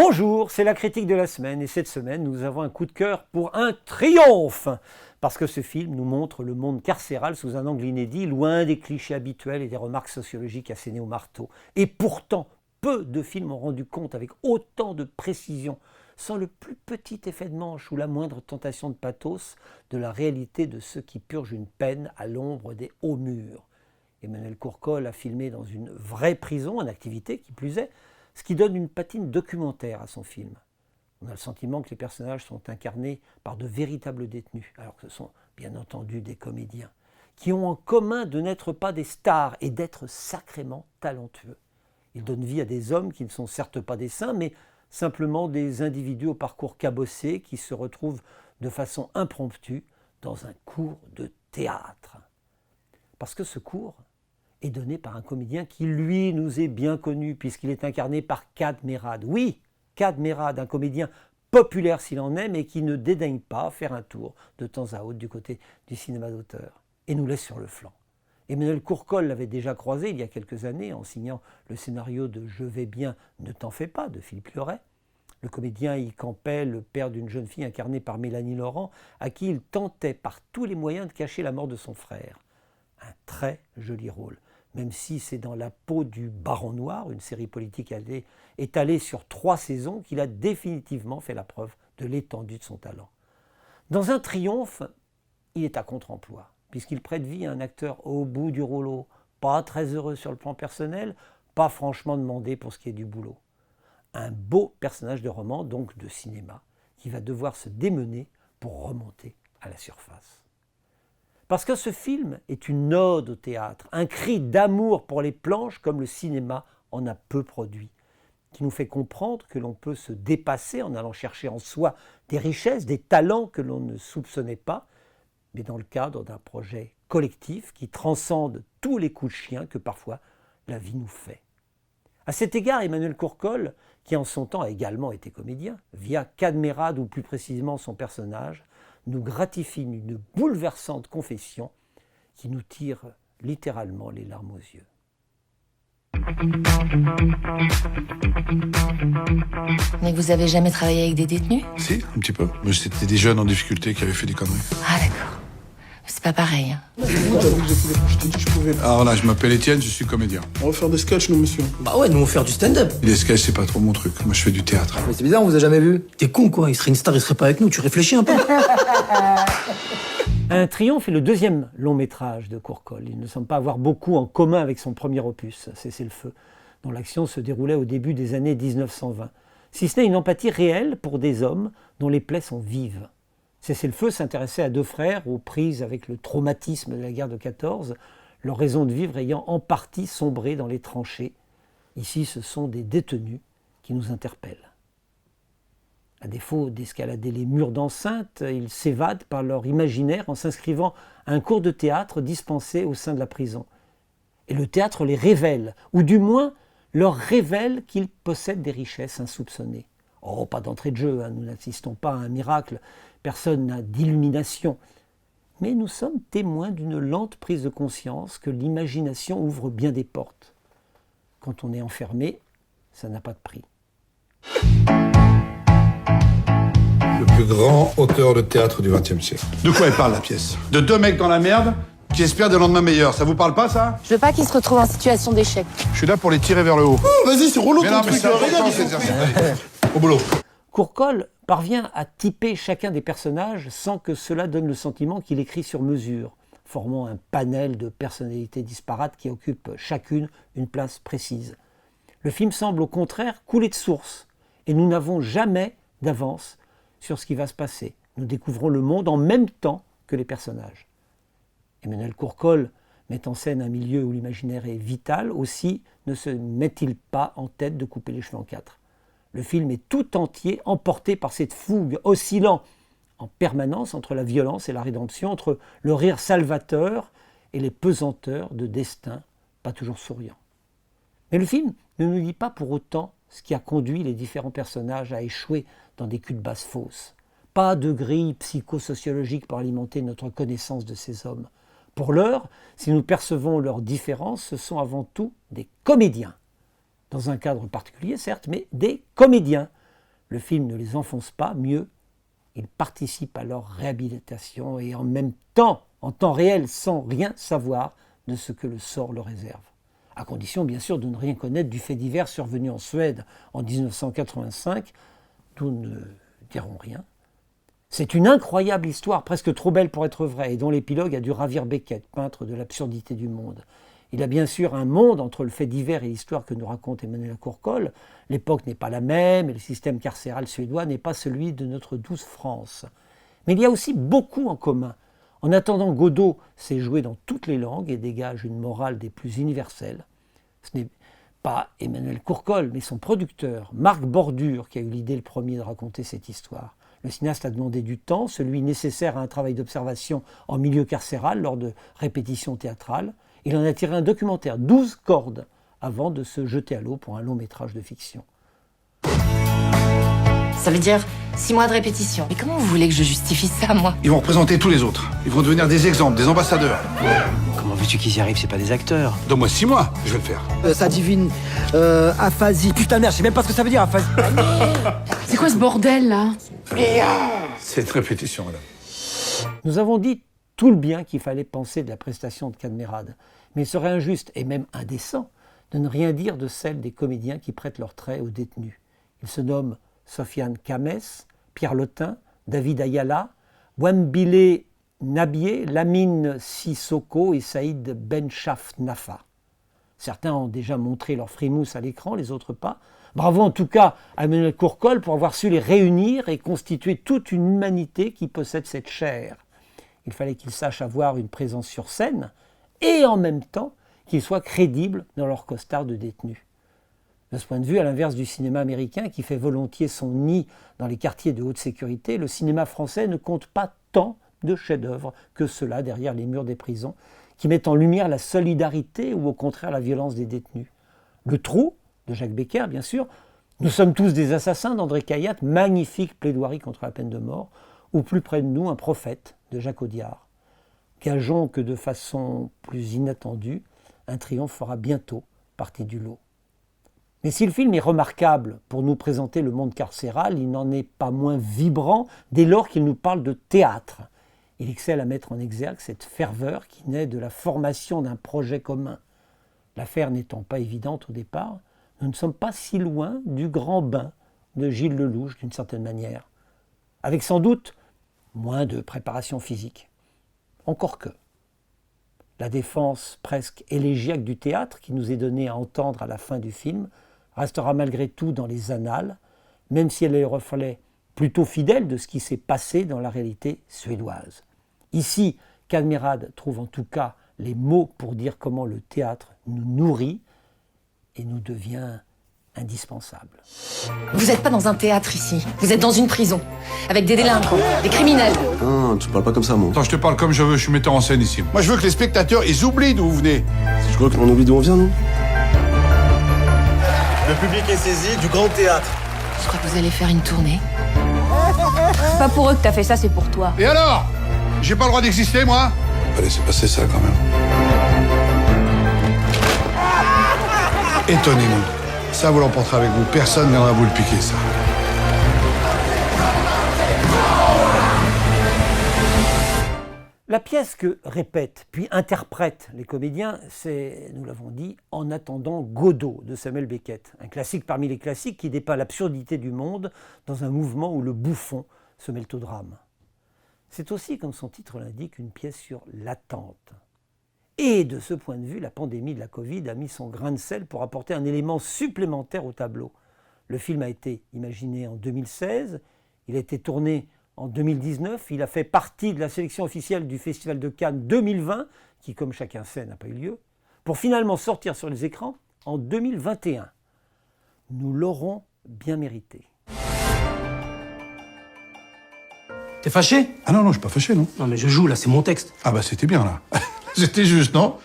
Bonjour, c'est la critique de la semaine et cette semaine nous avons un coup de cœur pour un triomphe parce que ce film nous montre le monde carcéral sous un angle inédit, loin des clichés habituels et des remarques sociologiques assénées au marteau. Et pourtant, peu de films ont rendu compte avec autant de précision, sans le plus petit effet de manche ou la moindre tentation de pathos, de la réalité de ceux qui purgent une peine à l'ombre des hauts murs. Emmanuel Courcol a filmé dans une vraie prison, en activité qui plus est, ce qui donne une patine documentaire à son film. On a le sentiment que les personnages sont incarnés par de véritables détenus, alors que ce sont bien entendu des comédiens, qui ont en commun de n'être pas des stars et d'être sacrément talentueux. Ils donnent vie à des hommes qui ne sont certes pas des saints, mais simplement des individus au parcours cabossé qui se retrouvent de façon impromptue dans un cours de théâtre. Parce que ce cours est donné par un comédien qui, lui, nous est bien connu, puisqu'il est incarné par Kad Merad. Oui, Kad Merad, un comédien populaire s'il en est, mais qui ne dédaigne pas faire un tour de temps à autre du côté du cinéma d'auteur, et nous laisse sur le flanc. Emmanuel Courcol l'avait déjà croisé il y a quelques années en signant le scénario de « Je vais bien, ne t'en fais pas » de Philippe Liorret. Le comédien y campait le père d'une jeune fille incarnée par Mélanie Laurent, à qui il tentait par tous les moyens de cacher la mort de son frère. Un très joli rôle, même si c'est dans la peau du Baron Noir, une série politique étalée sur 3 saisons, qu'il a définitivement fait la preuve de l'étendue de son talent. Dans un triomphe, il est à contre-emploi, puisqu'il prête vie à un acteur au bout du rouleau, pas très heureux sur le plan personnel, pas franchement demandé pour ce qui est du boulot. Un beau personnage de roman, donc de cinéma, qui va devoir se démener pour remonter à la surface. Parce que ce film est une ode au théâtre, un cri d'amour pour les planches comme le cinéma en a peu produit, qui nous fait comprendre que l'on peut se dépasser en allant chercher en soi des richesses, des talents que l'on ne soupçonnait pas, mais dans le cadre d'un projet collectif qui transcende tous les coups de chien que parfois la vie nous fait. À cet égard, Emmanuel Courcol, qui en son temps a également été comédien, via Kad Merad ou plus précisément son personnage, nous gratifie d'une bouleversante confession qui nous tire littéralement les larmes aux yeux. Mais vous avez jamais travaillé avec des détenus? Si, un petit peu. Mais c'était des jeunes en difficulté qui avaient fait des conneries. Ah d'accord. C'est pas pareil. Hein. T'as vu que je t'ai dit que je pouvais. Alors là, je m'appelle Étienne, je suis comédien. On va faire des sketchs, nous, monsieur. Bah ouais, nous on va faire du stand-up. Les sketchs, c'est pas trop mon truc. Moi, je fais du théâtre. Mais c'est bizarre, on vous a jamais vu. T'es con quoi, il serait une star, il serait pas avec nous, tu réfléchis un peu. Un triomphe est le deuxième long métrage de Courcol. Il ne semble pas avoir beaucoup en commun avec son premier opus, Cessez-le-feu, dont l'action se déroulait au début des années 1920. Si ce n'est une empathie réelle pour des hommes dont les plaies sont vives. Cessez-le-feu s'intéressait à 2 frères aux prises avec le traumatisme de la guerre de 14, leur raison de vivre ayant en partie sombré dans les tranchées. Ici, ce sont des détenus qui nous interpellent. À défaut d'escalader les murs d'enceinte, ils s'évadent par leur imaginaire en s'inscrivant à un cours de théâtre dispensé au sein de la prison. Et le théâtre les révèle, ou du moins leur révèle qu'ils possèdent des richesses insoupçonnées. Oh, pas d'entrée de jeu, nous n'assistons pas à un miracle, personne n'a d'illumination. Mais nous sommes témoins d'une lente prise de conscience que l'imagination ouvre bien des portes. Quand on est enfermé, ça n'a pas de prix. Le plus grand auteur de théâtre du XXe siècle. De quoi elle parle, la pièce? De 2 mecs dans la merde qui espèrent des lendemains meilleurs. Ça vous parle pas, ça? Je veux pas qu'ils se retrouvent en situation d'échec. Je suis là pour les tirer vers le haut. Oh, vas-y, c'est relou Mais ton non, mais truc. c'est important, cet exercice. Allez, au boulot. Courcol parvient à typer chacun des personnages sans que cela donne le sentiment qu'il écrit sur mesure, formant un panel de personnalités disparates qui occupent chacune une place précise. Le film semble au contraire couler de source, et nous n'avons jamais d'avance sur ce qui va se passer. Nous découvrons le monde en même temps que les personnages. Emmanuel Courcol met en scène un milieu où l'imaginaire est vital, aussi ne se met-il pas en tête de couper les cheveux en 4. Le film est tout entier emporté par cette fougue oscillant en permanence entre la violence et la rédemption, entre le rire salvateur et les pesanteurs de destin pas toujours souriants. Mais le film ne nous dit pas pour autant ce qui a conduit les différents personnages à échouer dans des culs de basse fosses. Pas de grille psychosociologique pour alimenter notre connaissance de ces hommes. Pour l'heure, si nous percevons leurs différences, ce sont avant tout des comédiens. Dans un cadre particulier, certes, mais des comédiens, Le film ne les enfonce pas, mieux, il participe à leur réhabilitation et en même temps, en temps réel, sans rien savoir de ce que le sort leur réserve. À condition, bien sûr, de ne rien connaître du fait divers survenu en Suède en 1985, d'où nous ne dirons rien. C'est une incroyable histoire, presque trop belle pour être vraie, et dont l'épilogue a dû ravir Beckett, peintre de l'absurdité du monde. Il y a bien sûr un monde entre le fait divers et l'histoire que nous raconte Emmanuel Courcol. L'époque n'est pas la même et le système carcéral suédois n'est pas celui de notre douce France. Mais il y a aussi beaucoup en commun. En attendant, Godot sait jouer dans toutes les langues et dégage une morale des plus universelles. Ce n'est pas Emmanuel Courcol, mais son producteur, Marc Bordure, qui a eu l'idée le premier de raconter cette histoire. Le cinéaste a demandé du temps, celui nécessaire à un travail d'observation en milieu carcéral lors de répétitions théâtrales. Il en a tiré un documentaire, 12 cordes, avant de se jeter à l'eau pour un long métrage de fiction. Ça veut dire 6 mois de répétition. Mais comment vous voulez que je justifie ça, moi? Ils vont représenter tous les autres. Ils vont devenir des exemples, des ambassadeurs. Comment veux-tu qu'ils y arrivent? C'est pas des acteurs. Donne-moi 6 mois, je vais le faire. Ça divine aphasie. Putain de merde, je sais même pas ce que ça veut dire aphasie. C'est quoi ce bordel là? C'est une répétition, madame. Nous avons dit tout le bien qu'il fallait penser de la prestation de Cadmerade, mais il serait injuste et même indécent de ne rien dire de celle des comédiens qui prêtent leurs traits aux détenus. Ils se nomment Sofiane Kames, Pierre Lotin, David Ayala, Wambile Nabié, Lamine Sissoko et Saïd Benchaf Nafa. Certains ont déjà montré leur frimousse à l'écran, les autres pas. Bravo en tout cas à Emmanuel Courcol pour avoir su les réunir et constituer toute une humanité qui possède cette chair. Il fallait qu'ils sachent avoir une présence sur scène et en même temps qu'ils soient crédibles dans leur costard de détenus. De ce point de vue, à l'inverse du cinéma américain qui fait volontiers son nid dans les quartiers de haute sécurité, le cinéma français ne compte pas tant de chefs-d'œuvre que cela derrière les murs des prisons, qui mettent en lumière la solidarité ou au contraire la violence des détenus. Le Trou, de Jacques Becker bien sûr, Nous sommes tous des assassins d'André Caillat, magnifique plaidoirie contre la peine de mort, ou plus près de nous, un prophète de Jacques Audiard. Gageons que de façon plus inattendue, un triomphe fera bientôt partie du lot. Mais si le film est remarquable pour nous présenter le monde carcéral, il n'en est pas moins vibrant dès lors qu'il nous parle de théâtre. Il excelle à mettre en exergue cette ferveur qui naît de la formation d'un projet commun. L'affaire n'étant pas évidente au départ, nous ne sommes pas si loin du grand bain de Gilles Lelouch d'une certaine manière, avec sans doute moins de préparation physique. Encore que. La défense presque élégiaque du théâtre qui nous est donnée à entendre à la fin du film restera malgré tout dans les annales, même si elle est le reflet plutôt fidèle de ce qui s'est passé dans la réalité suédoise. Ici, Cadmerade trouve en tout cas les mots pour dire comment le théâtre nous nourrit et nous devient indispensable. Vous n'êtes pas dans un théâtre ici, vous êtes dans une prison, avec des délinquants, des criminels. Non, tu parles pas comme ça, moi. Attends, je te parle comme je veux, je suis metteur en scène ici. Moi, je veux que les spectateurs, ils oublient d'où vous venez. Je crois qu'on oublie d'où on vient, non? Le public est saisi du grand théâtre. Je crois que vous allez faire une tournée. Pas pour eux que t'as fait ça, c'est pour toi. Et alors? J'ai pas le droit d'exister, moi? Allez, c'est passé ça, quand même. Étonnez-nous. Ça, vous l'emporterez avec vous. Personne ne viendra vous le piquer, ça. La pièce que répètent puis interprètent les comédiens, c'est, nous l'avons dit, En attendant Godot de Samuel Beckett. Un classique parmi les classiques qui dépeint l'absurdité du monde dans un mouvement où le bouffon se mêle au drame. C'est aussi, comme son titre l'indique, une pièce sur l'attente. Et de ce point de vue, la pandémie de la Covid a mis son grain de sel pour apporter un élément supplémentaire au tableau. Le film a été imaginé en 2016, il a été tourné en 2019, il a fait partie de la sélection officielle du Festival de Cannes 2020, qui, comme chacun sait, n'a pas eu lieu, pour finalement sortir sur les écrans en 2021. Nous l'aurons bien mérité. T'es fâché? Ah non, non, je suis pas fâché, non. Non mais je joue là, c'est mon texte. Ah bah c'était bien, là. C'était juste, non?